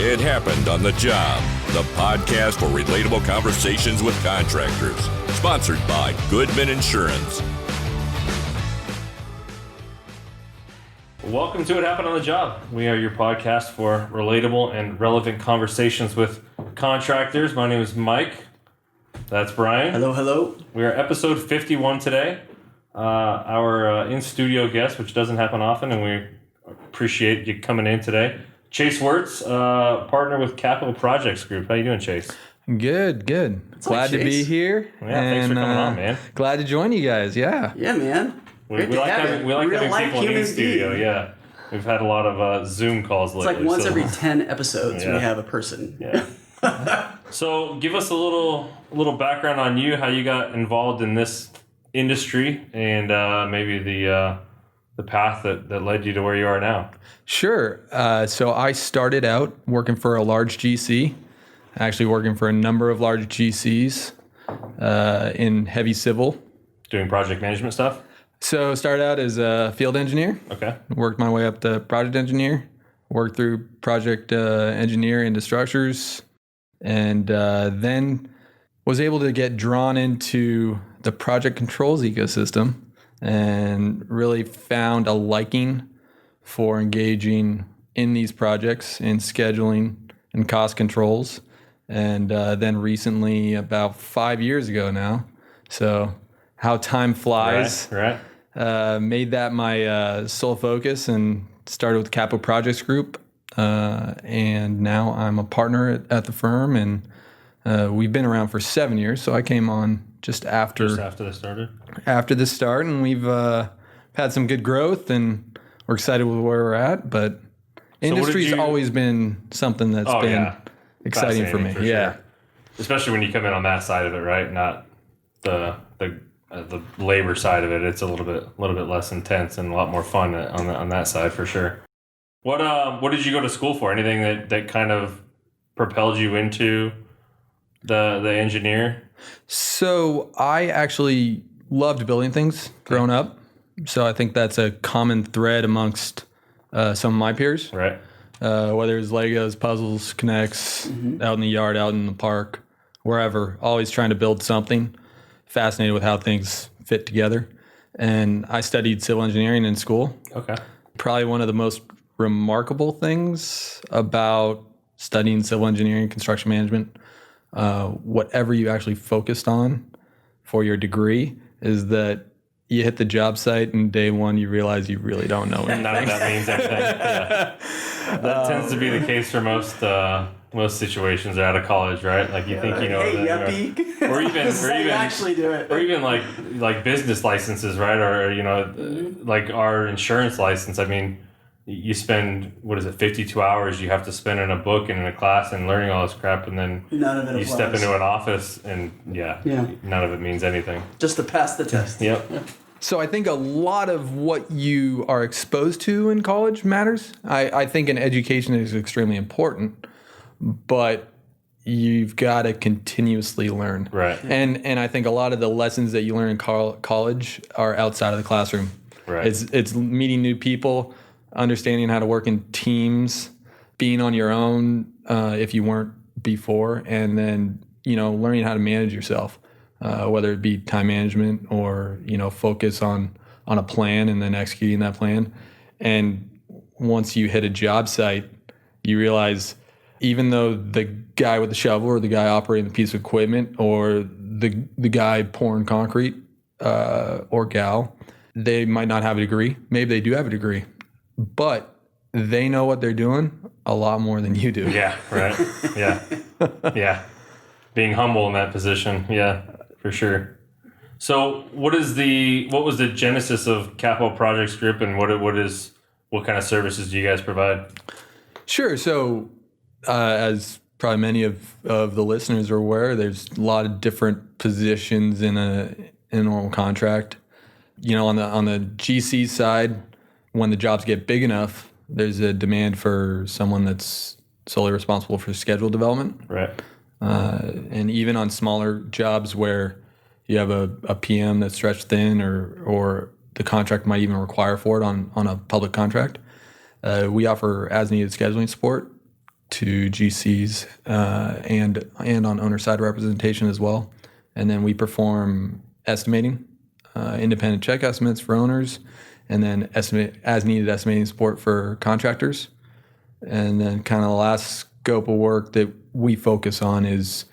It Happened on the Job, the podcast for relatable conversations with contractors. Sponsored by Goodman Insurance. Welcome to It Happened on the Job. We are your podcast for relatable and relevant conversations with contractors. My name is Mike. That's Brian. Hello, hello. We are episode 51 today. Our in-studio guest, which doesn't happen often, and we appreciate you coming in today. Chase Wirtz, partner with Capo Projects Group. How you doing, Chase? Good. Glad to be here. Yeah, thanks for coming on, man. Glad to join you guys. Yeah, man. We like having people in the studio. Yeah, we've had a lot of Zoom calls lately. It's like once every 10 episodes we have a person. Yeah. So give us a little background on you, how you got involved in this industry, and maybe the path that led you to where you are now. Sure. So I started out working for a large GC, actually working for a number of large GCs in heavy civil. Doing project management stuff? So started out as a field engineer. Okay. Worked my way up to project engineer. Worked through project engineer into structures. And then was able to get drawn into the project controls ecosystem and really found a liking for engaging in these projects in scheduling and cost controls. And then recently, about 5 years ago now, so how time flies, right. Made that my sole focus and started with Capo Projects Group. And now I'm a partner at the firm, and we've been around for 7 years. So I came on just after this started. After this start, and we've had some good growth, and we're excited with where we're at. But industry's always been something that's been exciting for me. Sure. Especially when you come in on that side of it, right? Not the labor side of it. It's a little bit less intense and a lot more fun on that side for sure. What did you go to school for? Anything that kind of propelled you into the engineer? So I actually loved building things growing up. So I think that's a common thread amongst some of my peers. Right. Whether it's Legos, puzzles, connects, out in the yard, out in the park, wherever, always trying to build something. Fascinated with how things fit together. And I studied civil engineering in school. Okay. Probably one of the most remarkable things about studying civil engineering, construction management, whatever you actually focused on for your degree, is that you hit the job site and day one you realize you really don't know anything. None of that means anything. Yeah. That tends to be the case for most situations out of college, right? Like you think you know yuppie. or even actually do it. Or even like business licenses, right? Or like our insurance license. I mean, you spend 52 hours you have to spend in a book and in a class and learning all this crap, and then none of it applies. Step into an office and none of it means anything. Just to pass the test. Yep. So I think a lot of what you are exposed to in college matters. I think an education is extremely important, but you've got to continuously learn. Right. And I think a lot of the lessons that you learn in college are outside of the classroom. Right. It's meeting new people, understanding how to work in teams, being on your own if you weren't before, and then learning how to manage yourself, whether it be time management or focus on a plan and then executing that plan. And once you hit a job site, you realize even though the guy with the shovel or the guy operating the piece of equipment or the guy pouring concrete or gal, they might not have a degree. Maybe they do have a degree, but they know what they're doing a lot more than you do. Yeah, right. Yeah. Yeah. Being humble in that position. Yeah, for sure. So what was the genesis of Capo Projects Group, and what kind of services do you guys provide? Sure. So as probably many of the listeners are aware, there's a lot of different positions in a normal contract. On the GC side, when the jobs get big enough, there's a demand for someone that's solely responsible for schedule development. Right. And even on smaller jobs where you have a PM that's stretched thin or the contract might even require for it on a public contract, we offer as-needed scheduling support to GCs and on owner side representation as well. And then we perform estimating, independent check estimates for owners, and then as needed estimating support for contractors. And then kind of the last scope of work that we focus on is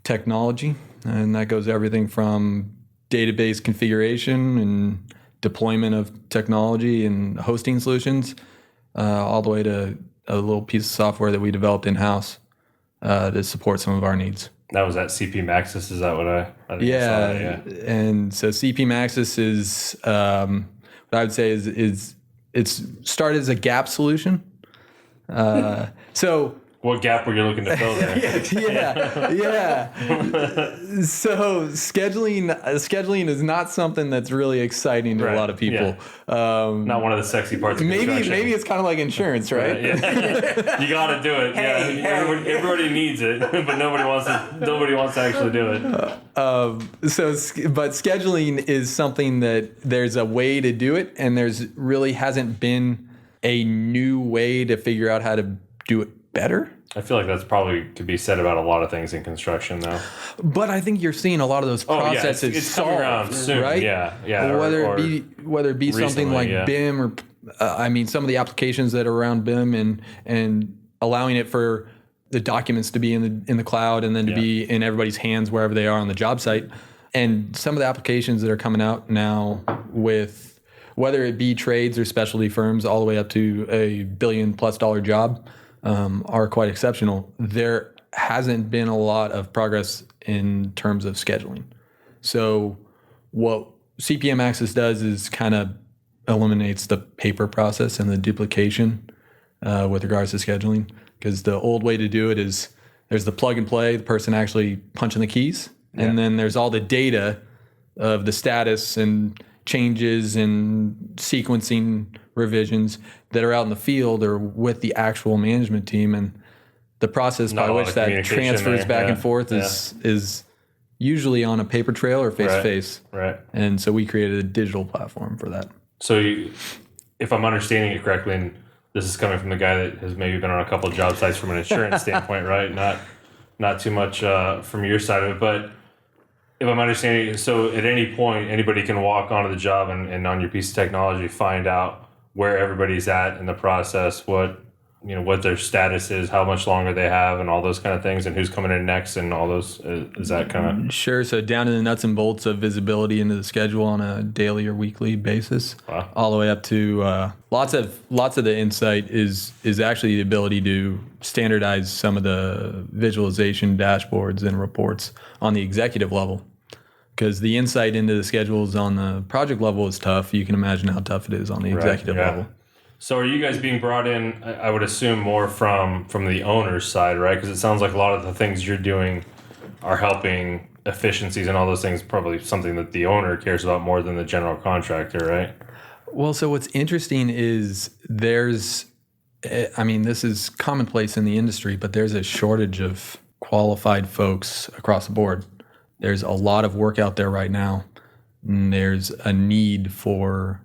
technology, and that goes everything from database configuration and deployment of technology and hosting solutions, all the way to a little piece of software that we developed in-house to support some of our needs. That was at CP Maxis. Is that what I think I saw that, yeah. And so CP Maxis is what I would say is it's started as a gap solution. So what gap were you looking to fill there? yeah. So scheduling is not something that's really exciting to a lot of people. Yeah. Not one of the sexy parts of construction. Maybe it's kind of like insurance, right? Yeah. You got to do it. Everybody needs it, but nobody wants to actually do it. But scheduling is something that there's a way to do it, and there's really hasn't been a new way to figure out how to do it better. I feel like that's probably could be said about a lot of things in construction, though. But I think you're seeing a lot of those processes it's coming around soon, right? Yeah. Whether it be something like BIM or some of the applications that are around BIM and allowing it for the documents to be in the cloud and then to be in everybody's hands wherever they are on the job site, and some of the applications that are coming out now with whether it be trades or specialty firms all the way up to $1 billion+ job. Are quite exceptional. There hasn't been a lot of progress in terms of scheduling. So what CPM Access does is kind of eliminates the paper process and the duplication with regards to scheduling, because the old way to do it is there's the plug and play, the person actually punching the keys, and then there's all the data of the status and changes and sequencing revisions that are out in the field or with the actual management team, and the process by which that transfers back and forth is usually on a paper trail or face to face. Right. And so we created a digital platform for that. So if I'm understanding it correctly, and this is coming from the guy that has maybe been on a couple of job sites from an insurance standpoint, right? Not too much from your side of it, but if I'm understanding, so at any point, anybody can walk onto the job and on your piece of technology, find out where everybody's at in the process, what their status is, how much longer they have, and all those kind of things, and who's coming in next, and all those. Is that kind of sure? So down to the nuts and bolts of visibility into the schedule on a daily or weekly basis, all the way up to lots of the insight is actually the ability to standardize some of the visualization dashboards and reports on the executive level. Because the insight into the schedules on the project level is tough. You can imagine how tough it is on the executive level. So are you guys being brought in, I would assume, more from the owner's side, right? Because it sounds like a lot of the things you're doing are helping efficiencies and all those things, probably something that the owner cares about more than the general contractor, right? Well, so what's interesting is this is commonplace in the industry, but there's a shortage of qualified folks across the board. There's a lot of work out there right now, and there's a need for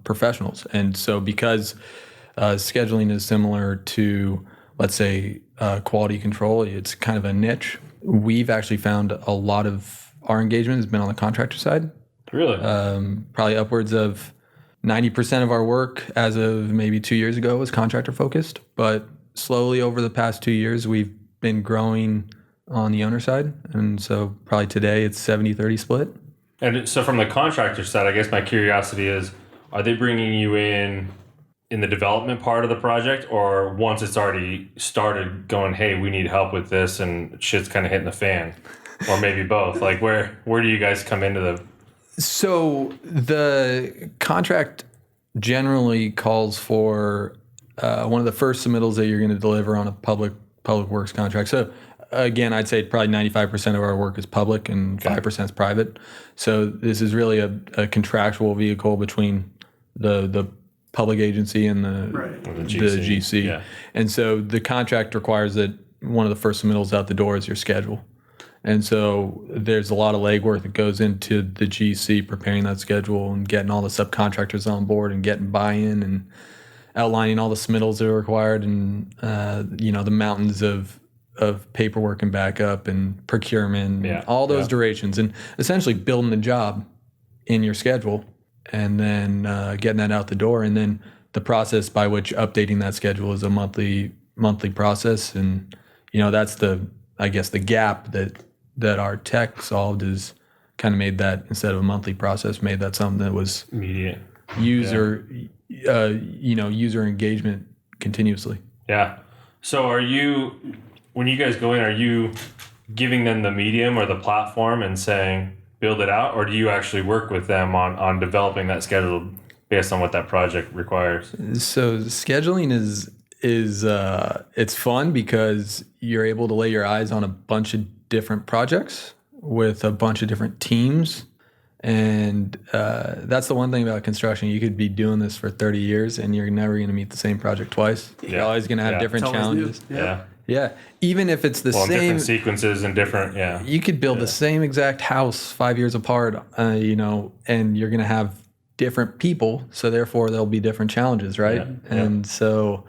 professionals. And so because scheduling is similar to, let's say, quality control, it's kind of a niche. We've actually found a lot of our engagement has been on the contractor side. Really? Probably upwards of 90% of our work as of maybe 2 years ago was contractor focused, but slowly over the past 2 years, we've been growing on the owner side. And so probably today it's 70-30 split. And so from the contractor side, I guess my curiosity is, are they bringing you in the development part of the project, or once it's already started going, hey, we need help with this and shit's kind of hitting the fan, or maybe both? Like where do you guys come into the... So the contract generally calls for one of the first submittals that you're going to deliver on a public works contract. So again, I'd say probably 95% of our work is public and 5% is private. So this is really a contractual vehicle between the public agency and the GC. Yeah. And so the contract requires that one of the first submittals out the door is your schedule. And so there's a lot of legwork that goes into the GC preparing that schedule and getting all the subcontractors on board and getting buy-in outlining all the submittals that are required and, the mountains of paperwork and backup and procurement, and all those durations, and essentially building the job in your schedule and then getting that out the door. And then the process by which updating that schedule is a monthly process. And, that's the gap that our tech solved is kind of made that, instead of a monthly process, made that something that was immediate user engagement continuously. Yeah. So when you guys go in, are you giving them the medium or the platform and saying, build it out? Or do you actually work with them on developing that schedule based on what that project requires? So scheduling is it's fun because you're able to lay your eyes on a bunch of different projects with a bunch of different teams. And that's the one thing about construction. You could be doing this for 30 years and you're never going to meet the same project twice. You're always going to have different challenges. Yeah. Even if it's the same different sequences and different, you could build the same exact house 5 years apart, and you're going to have different people. So therefore there'll be different challenges. Right. And so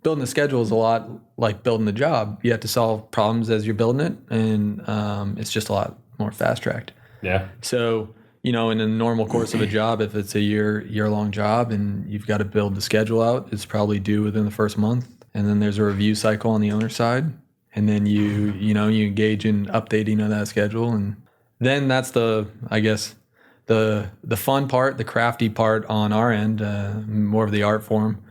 building a schedule is a lot like building the job. You have to solve problems as you're building it. And it's just a lot more fast tracked. Yeah. So, in the normal course of a job, if it's a year-long job and you've got to build the schedule out, it's probably due within the first month. And then there's a review cycle on the owner side. And then you engage in updating of that schedule. And then that's the fun part, the crafty part on our end, more of the art form.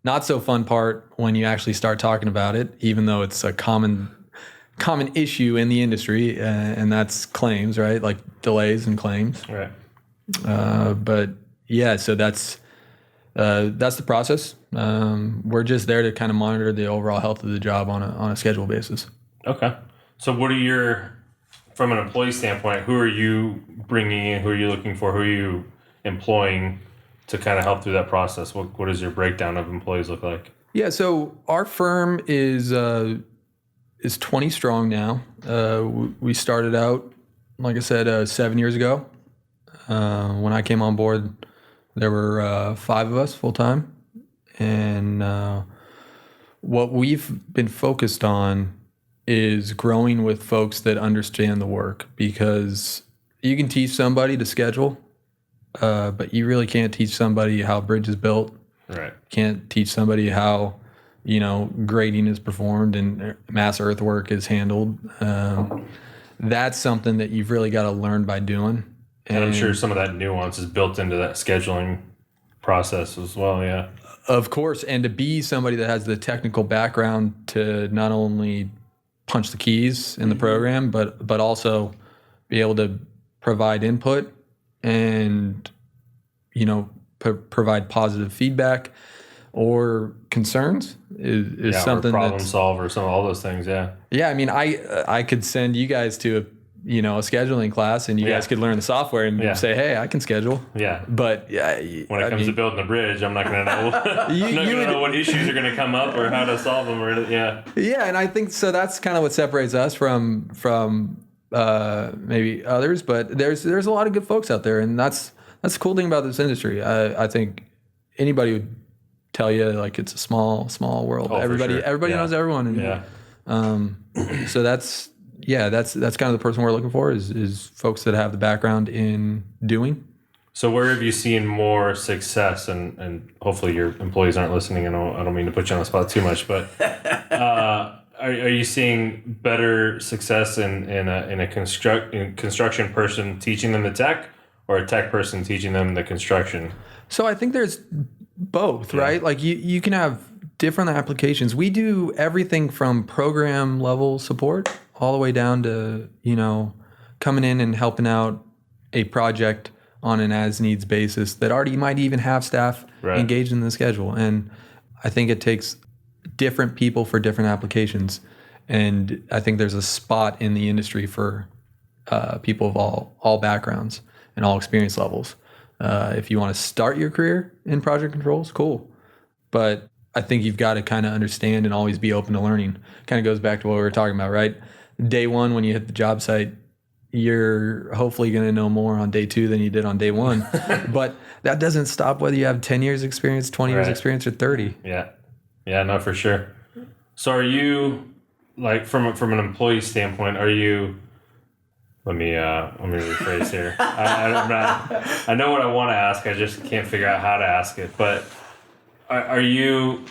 Not so fun part when you actually start talking about it, even though it's a common issue in the industry, and that's claims, right? Like delays and claims. Right. But yeah, so that's the process. We're just there to kind of monitor the overall health of the job on a schedule basis. Okay. So what are from an employee standpoint, who are you bringing in? Who are you looking for? Who are you employing to kind of help through that process? What does your breakdown of employees look like? Yeah. So our firm is 20 strong now. We started out, like I said, 7 years ago. When I came on board, there were 5 of us full time. And what we've been focused on is growing with folks that understand the work, because you can teach somebody to schedule, but you really can't teach somebody how a bridge is built. Right. Can't teach somebody how grading is performed and mass earthwork is handled. That's something that you've really got to learn by doing. And I'm sure some of that nuance is built into that scheduling process as well. Yeah. Of course. And to be somebody that has the technical background to not only punch the keys in the program, but also be able to provide input and, provide positive feedback or concerns is something or problem solve or some of all those things. Yeah. Yeah. I mean, I could send you guys to a scheduling class and you guys could learn the software and say, hey, I can schedule. Yeah. But when it comes to building a bridge, I'm not going to know, know what issues are going to come up or how to solve them. Yeah. And I think so that's kind of what separates us from maybe others, but there's a lot of good folks out there, and that's the cool thing about this industry. I think anybody would tell you like it's a small world. Oh, everybody knows everyone. And, so that's kind of the person we're looking for is folks that have the background in doing. So where have you seen more success, and hopefully your employees aren't listening, and I don't mean to put you on the spot too much, but are you seeing better success in a construction person teaching them the tech, or a tech person teaching them the construction? So I think there's both, right? Like you can have different applications. We do everything from program level support all the way down to, coming in and helping out a project on an as-needs basis that already might even have staff engaged in the schedule. And I think it takes different people for different applications. And I think there's a spot in the industry for people of all backgrounds and all experience levels. If you want to start your career in project controls, cool. But I think you've got to kind of understand and always be open to learning. Kind of goes back to what we were talking about, right? Day one, when you hit the job site, you're hopefully going to know more on day 2 than you did on day 1. But that doesn't stop whether you have 10 years experience, 20 years experience, or 30. Yeah. Yeah, no, for sure. So are you, like, from an employee standpoint, are you, let me rephrase here. I know what I want to ask. I just can't figure out how to ask it. But are you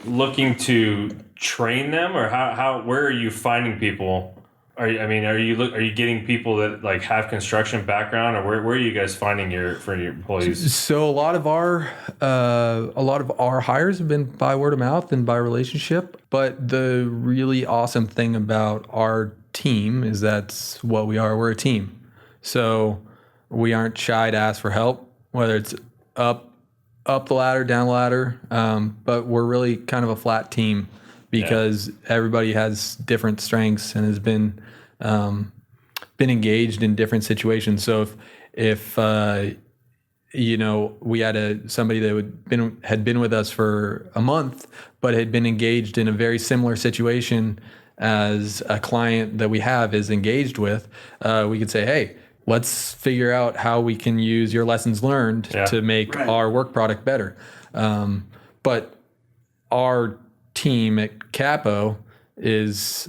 looking to train them, or where are you finding people? Are you getting people that like have construction background, or where are you guys finding your employees? So a lot of our hires have been by word of mouth and by relationship. But the really awesome thing about our team is that's what we are. We're a team. So we aren't shy to ask for help, whether it's up the ladder, down the ladder. But we're really kind of a flat team because everybody has different strengths and has been engaged in different situations. So if we had somebody that had been with us for a month, but had been engaged in a very similar situation as a client that we have is engaged with, we could say, hey, let's figure out how we can use your lessons learned to make our work product better. But our team at Capo is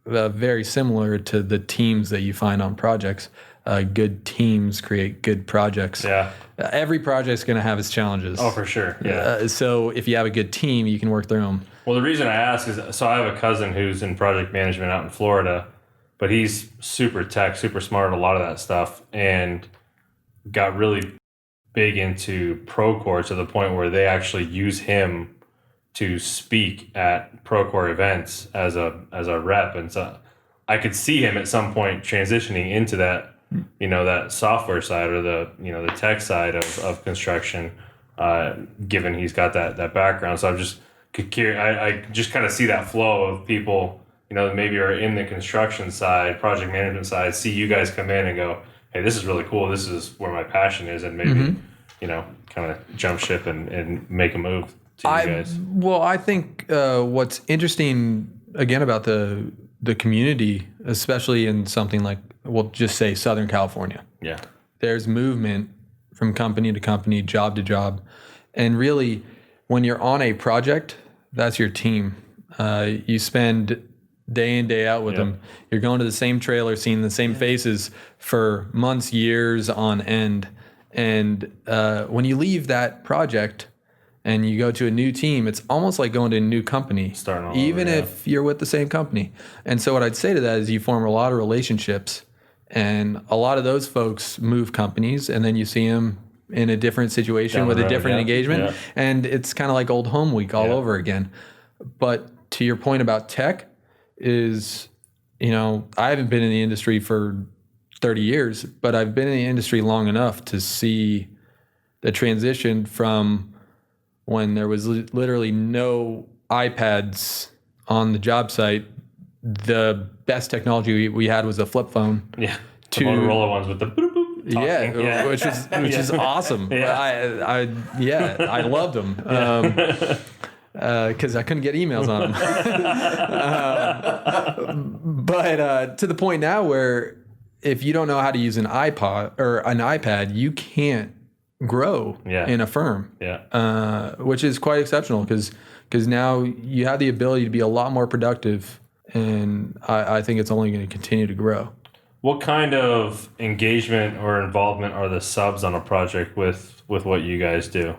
very similar to the teams that you find on projects. Good teams create good projects. Yeah. Every project's going to have its challenges. Oh, for sure. Yeah. So if you have a good team, you can work through them. Well, the reason I ask is, so I have a cousin who's in project management out in Florida, but he's super tech, super smart at a lot of that stuff, and got really big into Procore to the point where they actually use him to speak at Procore events as a rep. And so I could see him at some point transitioning into that, that software side or the tech side of construction, given he's got that background. So I'm just curious. I just kind of see that flow of people, that maybe are in the construction side, project management side, see you guys come in and go, hey, this is really cool. This is where my passion is. And maybe, kind of jump ship and make a move to you guys. Well, I think what's interesting, again, about the community, especially in something like, we'll just say Southern California. Yeah. There's movement from company to company, job to job. And really, when you're on a project, that's your team. You spend day in, day out with them. You're going to the same trailer, seeing the same faces for months, years on end. And when you leave that project and you go to a new team, it's almost like going to a new company, starting all even over, if you're with the same company. And so what I'd say to that is you form a lot of relationships, and a lot of those folks move companies, and then you see them in a different situation with a different engagement. And it's kind of like old home week all over again. But to your point about tech is, I haven't been in the industry for 30 years, but I've been in the industry long enough to see the transition from when there was literally no iPads on the job site. The best technology we had was a flip phone. Yeah. The Motorola ones with the boop boop. Talking. Which is awesome. I loved them. Because I couldn't get emails on them. But to the point now where if you don't know how to use an iPod or an iPad, you can't grow in a firm. Yeah. Which is quite exceptional because now you have the ability to be a lot more productive, and I think it's only going to continue to grow. What kind of engagement or involvement are the subs on a project with what you guys do?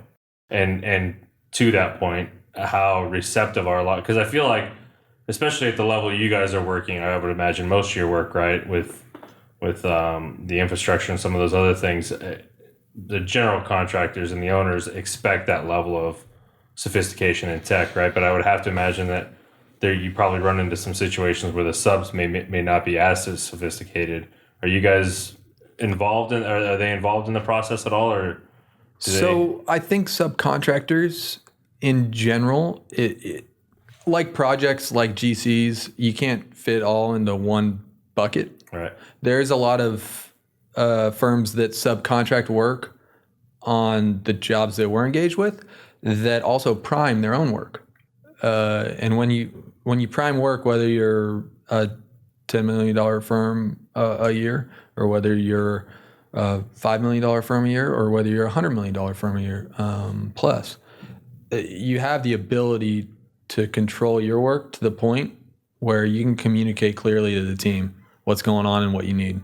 And to that point, how receptive are a lot? Because I feel like, especially at the level you guys are working, I would imagine most of your work, right, with the infrastructure and some of those other things, the general contractors and the owners expect that level of sophistication in tech, right? But I would have to imagine that you probably run into some situations where the subs may not be as sophisticated. Are you guys involved in? Are they involved in the process at all, or? I think subcontractors in general, it like projects like GCs, you can't fit all into one bucket. Right. There's a lot of firms that subcontract work on the jobs that we're engaged with that also prime their own work. And when you prime work, whether you're a $10 million firm a year, or whether you're a $5 million firm a year, or whether you're a $100 million firm a year plus. You have the ability to control your work to the point where you can communicate clearly to the team what's going on and what you need.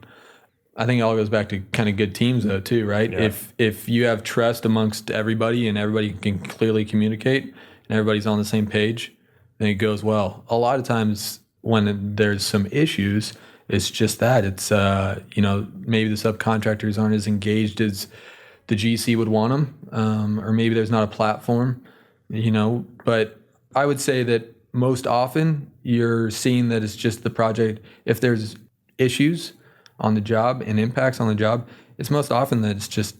I think it all goes back to kind of good teams, though, too, right? Yeah. If you have trust amongst everybody and everybody can clearly communicate and everybody's on the same page, then it goes well. A lot of times when there's some issues, it's just that. It's, maybe the subcontractors aren't as engaged as the GC would want them, or maybe there's not a platform, But I would say that most often you're seeing that it's just the project. If there's issues on the job and impacts on the job, it's most often that it's just,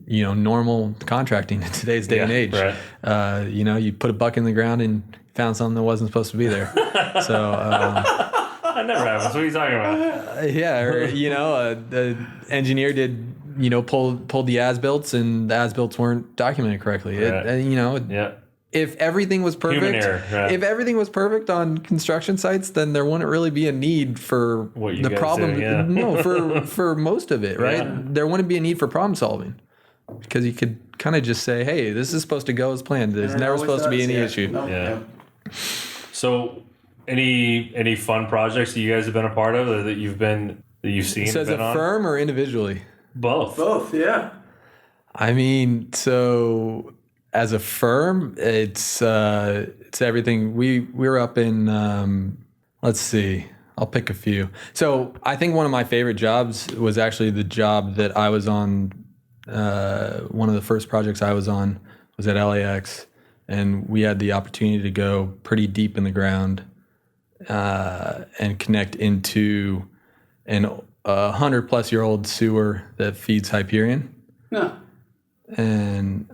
normal contracting in today's day and age. Right. You put a bucket in the ground and found something that wasn't supposed to be there. So that never happens. What are you talking about? the engineer did, pulled the as-built and the as-built weren't documented correctly. Right. If everything was perfect, Human error, right. If everything was perfect on construction sites, then there wouldn't really be a need for What you the guys problem. do, yeah. No, for most of it, right? Yeah. There wouldn't be a need for problem solving because you could kind of just say, "Hey, this is supposed to go as planned. There's never supposed to be any issue." No, Yeah. no. So, any fun projects that you guys have been a part of, or that you've seen? So as been a on? firm or individually? Both. Both, yeah. I mean, so as a firm, it's everything. We're up in let's see. I'll pick a few. So I think one of my favorite jobs was actually the job that I was on. One of the first projects I was on was at LAX, and we had the opportunity to go pretty deep in the ground and connect into an 100-plus-year-old sewer that feeds Hyperion. No. And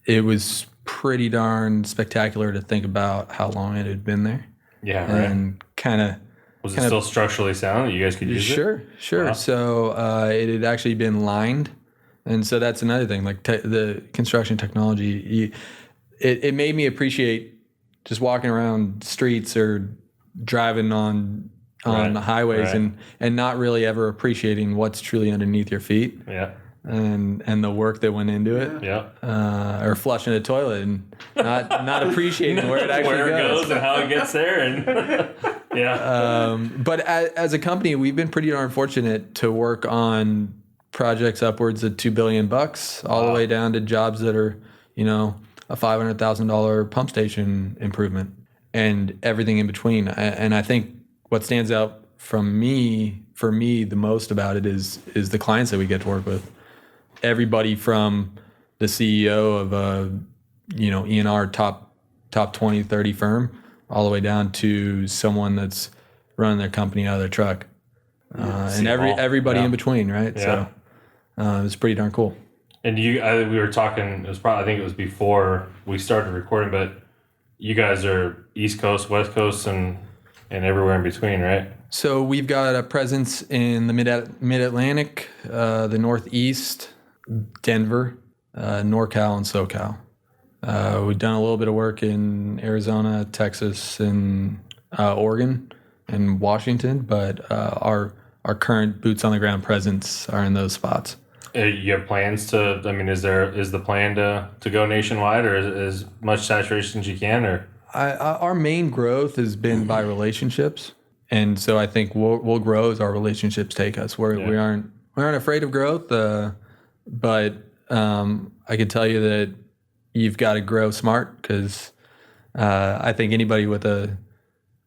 it was pretty darn spectacular to think about how long it had been there. Yeah, right. And kind of... Was it still structurally sound that you guys could use it? Sure. Wow. So it had actually been lined. And so that's another thing. Like the construction technology, it made me appreciate just walking around streets or driving on the highways and not really ever appreciating what's truly underneath your feet. Yeah. And the work that went into it. Yeah. Or flushing a toilet and not appreciating where it actually where it goes and how it gets there, and yeah. But as a company, we've been pretty darn fortunate to work on projects upwards of $2 billion, all the way down to jobs that are, a $500,000 pump station improvement and everything in between. And I think what stands out for me the most about it is the clients that we get to work with. Everybody from the CEO of a E&R top 20, 30 firm, all the way down to someone that's running their company out of their truck, and everybody in between, right? Yeah. So it's pretty darn cool. And we were talking. It was probably, I think it was before we started recording, but you guys are East Coast, West Coast, and everywhere in between, right? So we've got a presence in the Mid-Atlantic, the Northeast, Denver, NorCal, and SoCal. We've done a little bit of work in Arizona, Texas, and Oregon, and Washington, but our current boots on the ground presence are in those spots. You have plans to? I mean, is the plan to go nationwide, or as much saturation as you can, or? Our main growth has been by relationships, and so I think we'll grow as our relationships take us. We aren't afraid of growth, but I can tell you that you've got to grow smart, because I think anybody with a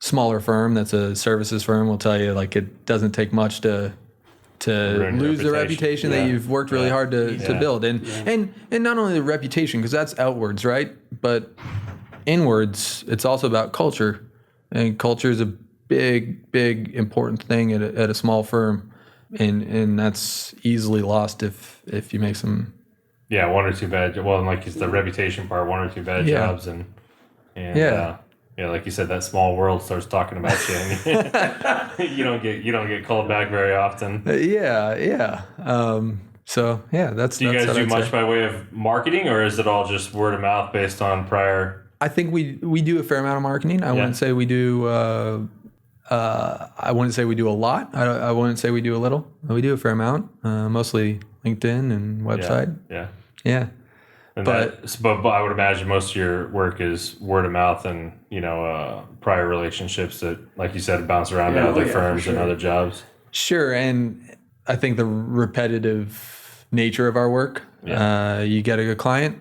smaller firm that's a services firm will tell you, like, it doesn't take much to lose the reputation that you've worked really hard to build, and not only the reputation, because that's outwards, right? But inwards, it's also about culture, and culture is a big important thing at a small firm, and that's easily lost if you make some one or two bad. Well, and like it's the reputation part, one or two bad jobs, and like you said, that small world starts talking about you, and you don't get called back very often. So that's. Do you guys do much say. by way of marketing, or is it all just word of mouth based on prior? I think we do a fair amount of marketing. I wouldn't say we do I wouldn't say we do a lot. I wouldn't say we do a little. We do a fair amount, mostly LinkedIn and website. Yeah. And But- but I would imagine most of your work is word of mouth and prior relationships that, like you said, bounce around to other firms and other jobs. Sure, and I think the repetitive nature of our work. You get a good client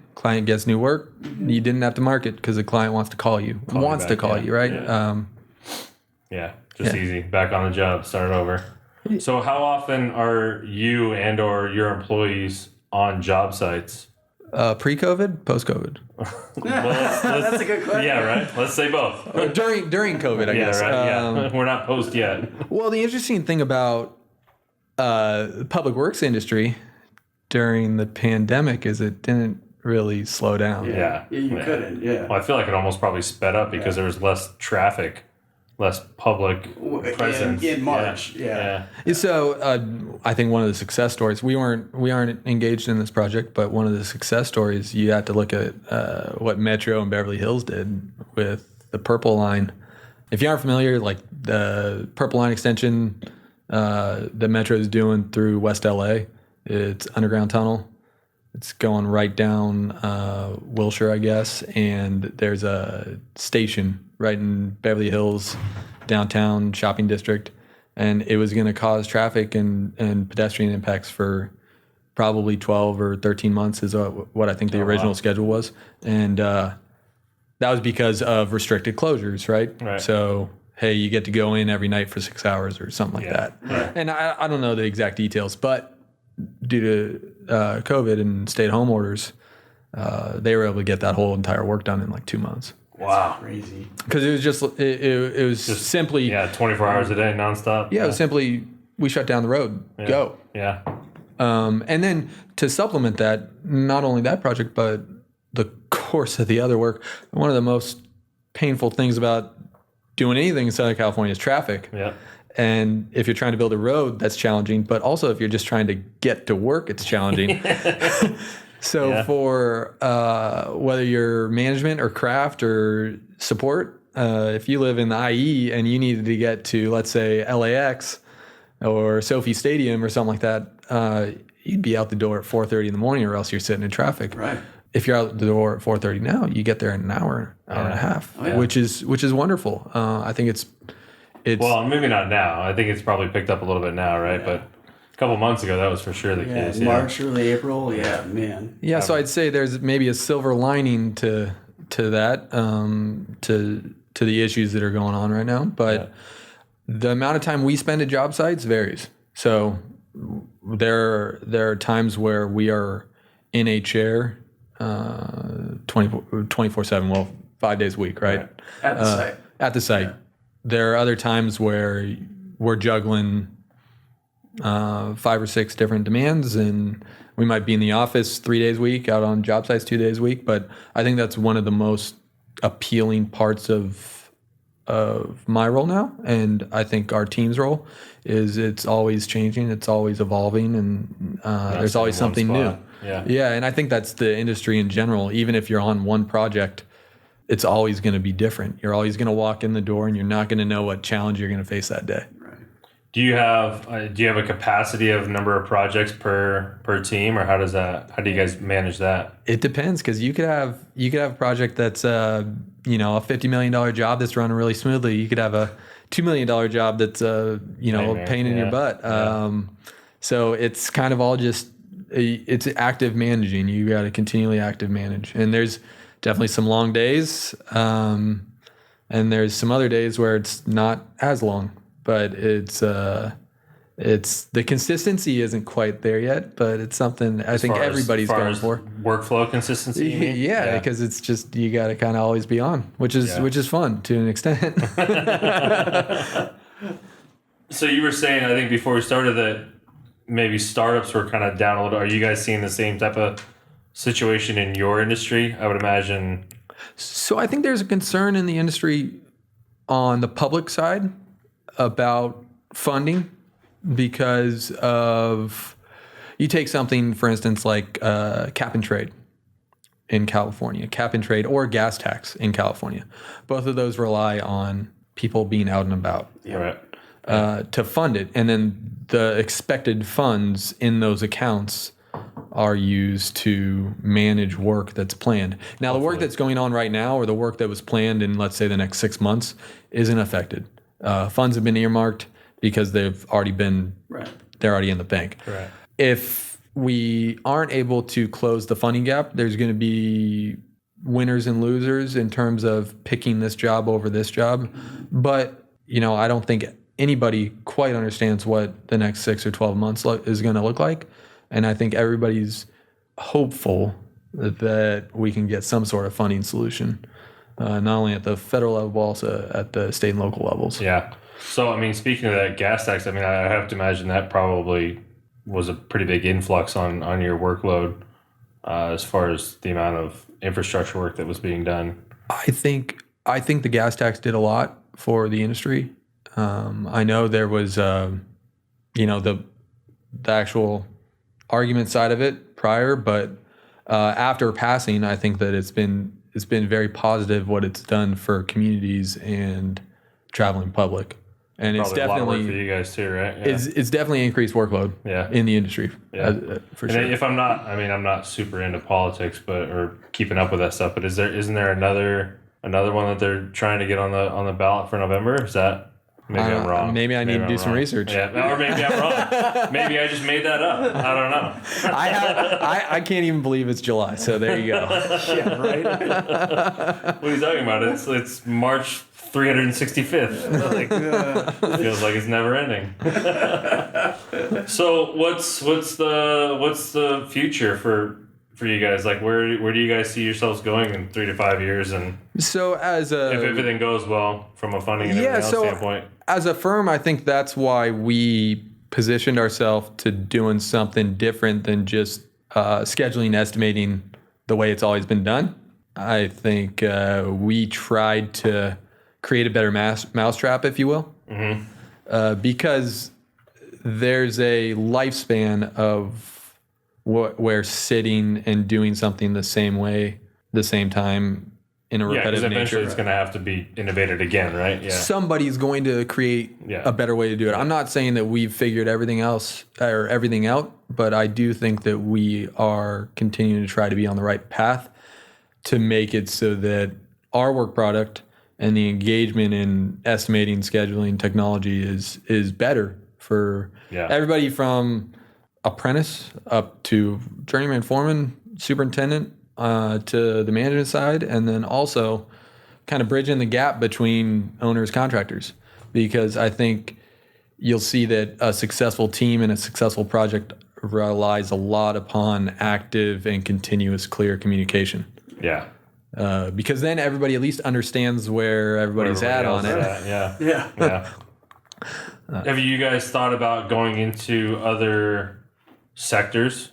gets new work. You didn't have to market because the client wants to call you. You, right? Just easy. Back on the job, start over. So how often are you and or your employees on job sites? Pre-COVID, post-COVID. That's a good question. Yeah, right. Let's say both. During COVID, I guess. Right. We're not post yet. Well, the interesting thing about the public works industry during the pandemic is it didn't really slow down. You couldn't. Yeah. Well, I feel like it almost probably sped up because there was less traffic, less public presence in March. Yeah. So I think one of the success stories, we aren't engaged in this project, but one of the success stories, you have to look at what Metro and Beverly Hills did with the Purple Line. If you aren't familiar, like the Purple Line extension that Metro is doing through West LA, it's underground tunnel. It's going right down Wilshire, I guess, and there's a station right in Beverly Hills, downtown shopping district, and it was going to cause traffic and pedestrian impacts for probably 12 or 13 months is what I think the original schedule was. And that was because of restricted closures, right? So, hey, you get to go in every night for 6 hours or something like that. Right. And I don't know the exact details, but due to COVID and stay-at-home orders, they were able to get that whole entire work done in like 2 months. Wow. Crazy. Because it was just it was just simply 24 hours a day nonstop. it was simply we shut down the road, go. Yeah. And then to supplement that, not only that project, but the course of the other work. One of the most painful things about doing anything in Southern California is traffic. Yeah. And if you're trying to build a road, that's challenging. But also, if you're just trying to get to work, it's challenging. So for whether you're management or craft or support, if you live in the IE and you needed to get to, let's say, LAX or Sophie Stadium or something like that, you'd be out the door at 4:30 in the morning, or else you're sitting in traffic. Right. If you're out the door at 4:30 now, you get there in an hour and a half, which is wonderful. I think it's well, maybe not now. I think it's probably picked up a little bit now, right? But a couple months ago, that was for sure the case. March, early April. Yeah, man. Yeah, so I'd say there's maybe a silver lining to that, to the issues that are going on right now. But the amount of time we spend at job sites varies. So there are times where we are in a chair 24/7, well, 5 days a week, right? At the site. At the site. There are other times where we're juggling 5 or 6 different demands, and we might be in the office 3 days a week, out on job sites 2 days a week. But I think that's one of the most appealing parts of my role now, and I think our team's role is it's always changing, it's always evolving, and there's always something new. Yeah, and I think that's the industry in general. Even if you're on one project, it's always going to be different. You're always going to walk in the door, and you're not going to know what challenge you're going to face that day. Do you have a capacity of number of projects per team, or how do you guys manage that? It depends, because you could have a project that's a $50 million job that's running really smoothly. You could have a $2 million job that's a pain in your butt. So it's kind of all just it's active managing. You got to continually active manage, and there's definitely some long days, and there's some other days where it's not as long. But it's the consistency isn't quite there yet, but it's something I think everybody's going for. Workflow consistency. You mean? Yeah, because it's just you got to kind of always be on, which is fun to an extent. So you were saying, I think before we started, that maybe startups were kind of down a little. Are you guys seeing the same type of situation in your industry? I would imagine. So I think there's a concern in the industry on the public side about funding, because of, you take something, for instance, like cap and trade in California, cap and trade or gas tax in California. Both of those rely on people being out and about Right. to fund it. And then the expected funds in those accounts are used to manage work that's planned. Now, the work that's going on right now or the work that was planned in, let's say, the next 6 months isn't affected. Funds have been earmarked because they've already been, they're already in the bank. Right. If we aren't able to close the funding gap, there's going to be winners and losers in terms of picking this job over this job. But, I don't think anybody quite understands what the next 6 or 12 months is going to look like. And I think everybody's hopeful that we can get some sort of funding solution, not only at the federal level, but also at the state and local levels. Yeah. So, speaking of that gas tax, I have to imagine that probably was a pretty big influx on your workload as far as the amount of infrastructure work that was being done. I think the gas tax did a lot for the industry. I know there was, the actual argument side of it prior, but after passing, I think that it's been very positive what it's done for communities and traveling public, and Probably it's definitely a lot of work for you guys too, right? Yeah. It's definitely increased workload in the industry. For sure. If I'm not super into politics, or keeping up with that stuff, but isn't there another one that they're trying to get on the ballot for November? Is that? Maybe I'm wrong. Maybe I need to do some research. Yeah, or maybe I'm wrong. Maybe I just made that up. I don't know. I can't even believe it's July. So there you go. Yeah, right. What are you talking about? It's March 365th. Feels like it's never ending. So what's the future for you guys? Like where do you guys see yourselves going in 3 to 5 years? And so if everything goes well from a funding and everything else standpoint. As a firm, I think that's why we positioned ourselves to doing something different than just scheduling, estimating the way it's always been done. I think we tried to create a better mousetrap, if you will, because there's a lifespan of where sitting and doing something the same way, the same time, in a repetitive nature. Yeah, because eventually it's going to have to be innovated again, right? Yeah. Somebody's going to create a better way to do it. I'm not saying that we've figured everything else or everything out, but I do think that we are continuing to try to be on the right path to make it so that our work product and the engagement in estimating, scheduling, technology is better for everybody from apprentice up to journeyman, foreman, superintendent, to the management side, and then also kind of bridging the gap between owners, contractors, because I think you'll see that a successful team and a successful project relies a lot upon active and continuous clear communication. Yeah. Because then everybody at least understands where everybody's at on it. Yeah. Have you guys thought about going into other sectors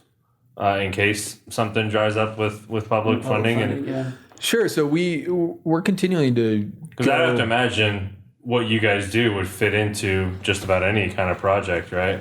in case something dries up with public funding? Sure. So we're continuing to, because I have to imagine what you guys do would fit into just about any kind of project, right?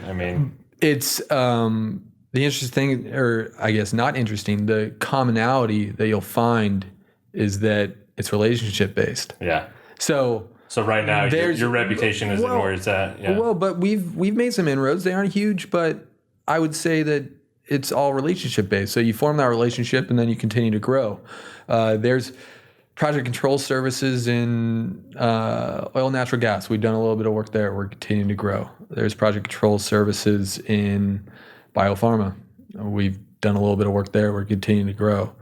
It's the interesting thing, or I guess not interesting, the commonality that you'll find is that it's relationship based. Yeah. So right now your reputation isn't where it's at. Yeah. Well, but we've made some inroads. They aren't huge, but I would say that it's all relationship based. So you form that relationship and then you continue to grow. There's project control services in oil and natural gas. We've done a little bit of work there. We're continuing to grow. There's project control services in biopharma. We've done a little bit of work there. We're continuing to grow.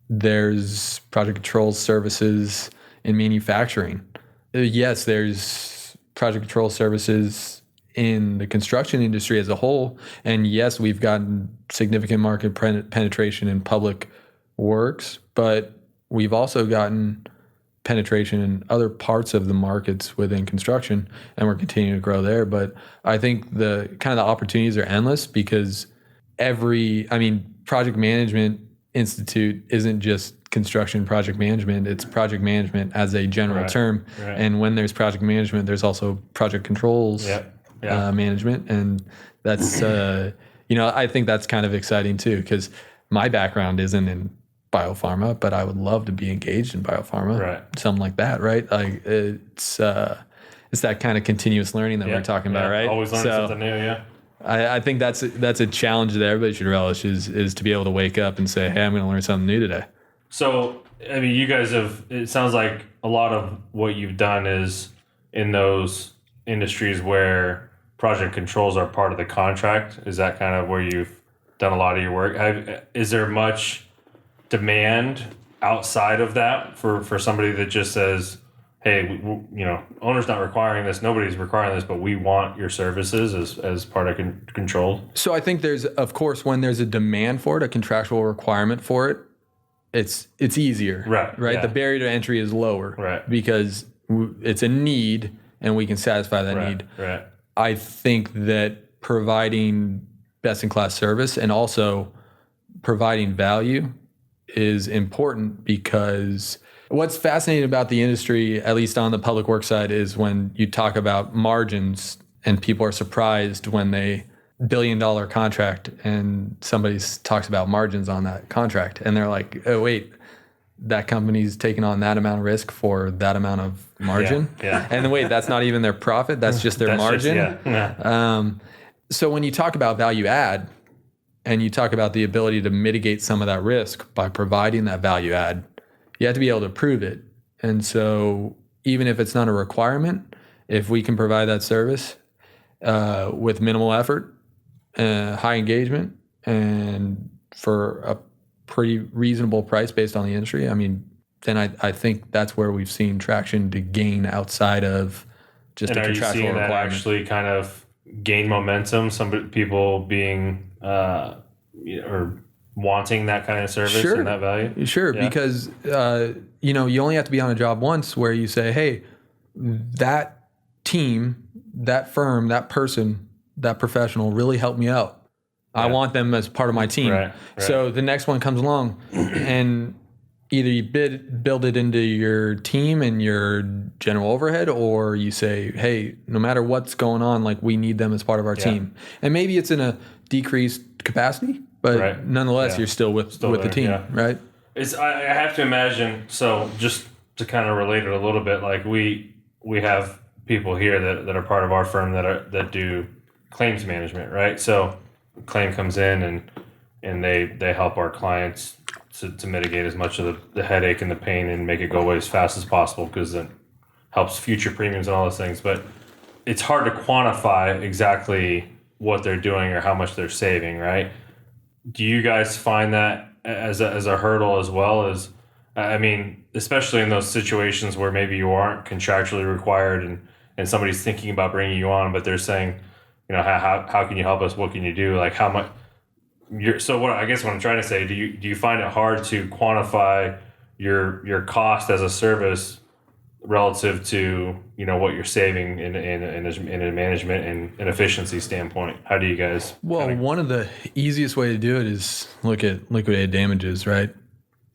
There's project control services in manufacturing. Yes, there's project control services in the construction industry as a whole. And yes, we've gotten significant market penetration in public works, but we've also gotten penetration in other parts of the markets within construction, and we're continuing to grow there. But I think the kind of the opportunities are endless because Project Management Institute isn't just construction project management, it's project management as a general term. Right. And when there's project management, there's also project controls management. And that's, I think that's kind of exciting too, because my background isn't in biopharma, but I would love to be engaged in biopharma, something like that, right? Like it's it's that kind of continuous learning that we're talking about, right? Always learning something new. Yeah. I think that's a challenge that everybody should relish is to be able to wake up and say, hey, I'm going to learn something new today. So, I mean, you guys it sounds like a lot of what you've done is in those industries where project controls are part of the contract. Is that kind of where you've done a lot of your work? Is there much demand outside of that for somebody that just says, hey, owner's not requiring this, nobody's requiring this, but we want your services as part of control? So I think there's, of course, when there's a demand for it, a contractual requirement for it, it's easier, right? Yeah. The barrier to entry is lower, right? Because it's a need and we can satisfy that need. Right. I think that providing best-in-class service and also providing value is important, because what's fascinating about the industry, at least on the public works side, is when you talk about margins and people are surprised when they $1 billion contract and somebody talks about margins on that contract. And they're like, oh, wait, that company's taking on that amount of risk for that amount of margin. Yeah. And wait, that's not even their profit. That's just their margin. So when you talk about value add and you talk about the ability to mitigate some of that risk by providing that value add, you have to be able to prove it. And so even if it's not a requirement, if we can provide that service with minimal effort, high engagement, and for a pretty reasonable price based on the industry, I mean, then I think that's where we've seen traction to gain outside of just a contractual requirement. That actually kind of gain momentum? Some people being or wanting that kind of service and that value? Sure, because you only have to be on a job once where you say, hey, that team, that firm, that person, that professional really helped me out. I want them as part of my team. Right. So the next one comes along and either you build it into your team and your general overhead, or you say, hey, no matter what's going on, like, we need them as part of our team. And maybe it's in a decreased capacity, but nonetheless, you're still with the team, right? I have to imagine, so just to kind of relate it a little bit, like we have people here that are part of our firm that do claims management, right? So claim comes in and they help our clients to mitigate as much of the headache and the pain and make it go away as fast as possible, because it helps future premiums and all those things. But it's hard to quantify exactly what they're doing or how much they're saving, right? Do you guys find that as a hurdle as well? As, I mean, especially in those situations where maybe you aren't contractually required and somebody's thinking about bringing you on, but they're saying, how can you help us? What can you do? Like, how much? I guess what I'm trying to say, do you find it hard to quantify your cost as a service relative to what you're saving in a management and an efficiency standpoint? How do you guys? One of the easiest way to do it is look at liquidated damages, right?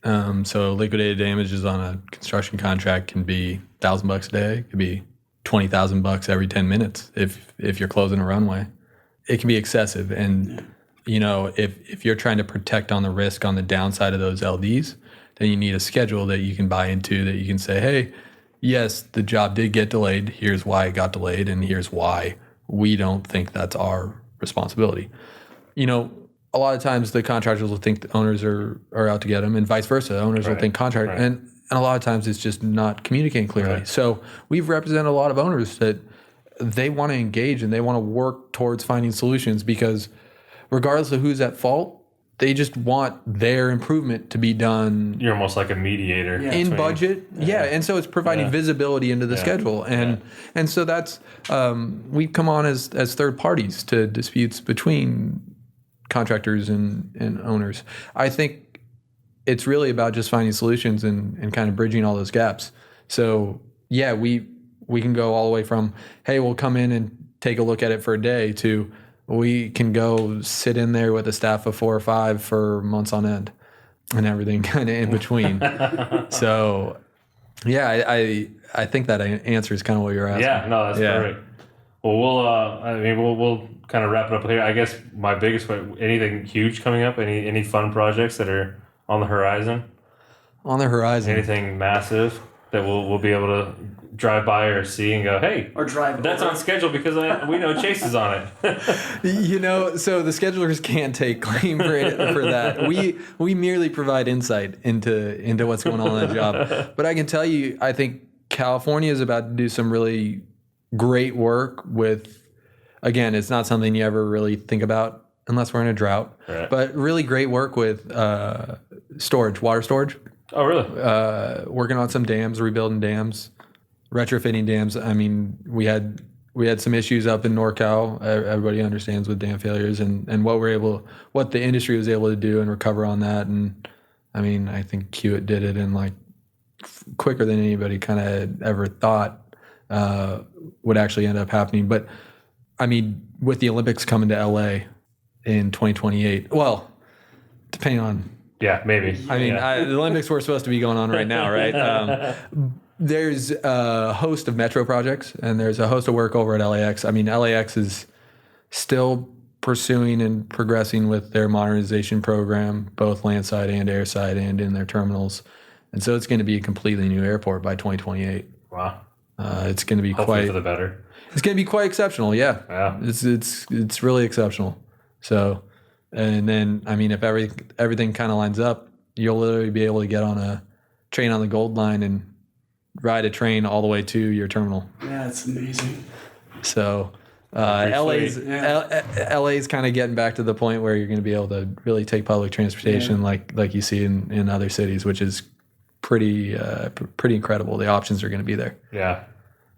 So liquidated damages on a construction contract can be $1,000 a day. It could be $20,000 every 10 minutes if you're closing a runway. It can be excessive, and if you're trying to protect on the risk on the downside of those LDs, then you need a schedule that you can buy into, that you can say, hey, yes, the job did get delayed. Here's why it got delayed, and here's why we don't think that's our responsibility. A lot of times the contractors will think the owners are out to get them, and vice versa. Owners will think contractor, and a lot of times it's just not communicating clearly. Right. So we've represented a lot of owners that they want to engage and they want to work towards finding solutions, because regardless of who's at fault, they just want their improvement to be done. You're almost like a mediator in budget. And so it's providing visibility into the schedule. And so that's, we come on as third parties to disputes between contractors and owners. I think it's really about just finding solutions and kind of bridging all those gaps. So we can go all the way from, hey, we'll come in and take a look at it for a day, to we can go sit in there with a staff of 4 or 5 for months on end, and everything kind of in between. So, I think that answers kind of what you're asking. Yeah, no, that's perfect. Well, we'll kind of wrap it up here. I guess my biggest question, anything huge coming up? Any fun projects that are on the horizon? On the horizon. Anything massive? that we'll be able to drive by or see and go, hey, Or drive that's over. on schedule because we know Chase is on it. So the schedulers can't take claim for that. We merely provide insight into what's going on in the job. But I can tell you, I think California is about to do some really great work with, again, it's not something you ever really think about unless we're in a drought, Right. but really great work with storage, water storage. Oh, really? Working on some dams, rebuilding dams, retrofitting dams. I mean, we had some issues up in NorCal. Everybody understands with dam failures and what the industry was able to do and recover on that. And I mean, I think Hewitt did it in like quicker than anybody kind of ever thought would actually end up happening. But I mean, with the Olympics coming to LA in 2028, well, depending on. Yeah, maybe. I mean, yeah. The Olympics were supposed to be going on right now, right? There's a host of metro projects, and there's a host of work over at LAX. I mean, LAX is still pursuing and progressing with their modernization program, both landside and airside, and in their terminals. And so it's going to be a completely new airport by 2028. Wow. It's going to be Hopefully for the better. It's going to be quite exceptional. Yeah. Yeah. It's really exceptional. So. And then, I mean, if everything kind of lines up, you'll literally be able to get on a train on the Gold Line and ride a train all the way to your terminal. Yeah, it's amazing. So LA's kind of getting back to the point where you're going to be able to really take public transportation like you see in other cities, which is pretty incredible. The options are going to be there. Yeah.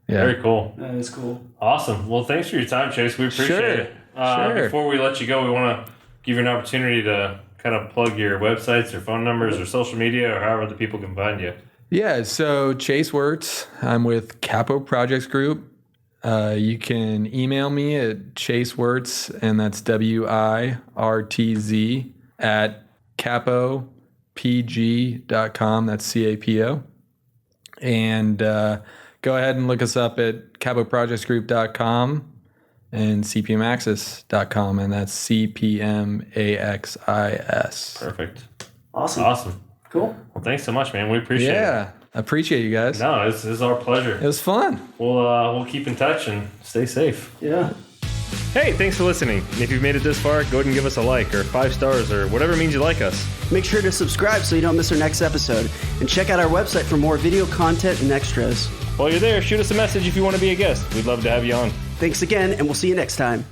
Yeah. Very cool. That is cool. Awesome. Well, thanks for your time, Chase. We appreciate it. Sure. Before we let you go, we want to give you an opportunity to kind of plug your websites or phone numbers or social media or however the people can find you. Yeah, so Chase Wirtz. I'm with Capo Projects Group. You can email me at Chase Wirtz, and that's WIRTZ at capopg.com. That's CAPO. And go ahead and look us up at capoprojectsgroup.com. and cpmaxis.com, and that's CPMAXIS. Perfect. Awesome. Cool. Well, thanks so much, man. We appreciate it. Yeah, I appreciate you guys. No, this is our pleasure. It was fun. We'll keep in touch and stay safe. Yeah. Hey, thanks for listening. And if you've made it this far, go ahead and give us a like or 5 stars or whatever means you like us. Make sure to subscribe so you don't miss our next episode. And check out our website for more video content and extras. While you're there, shoot us a message if you want to be a guest. We'd love to have you on. Thanks again, and we'll see you next time.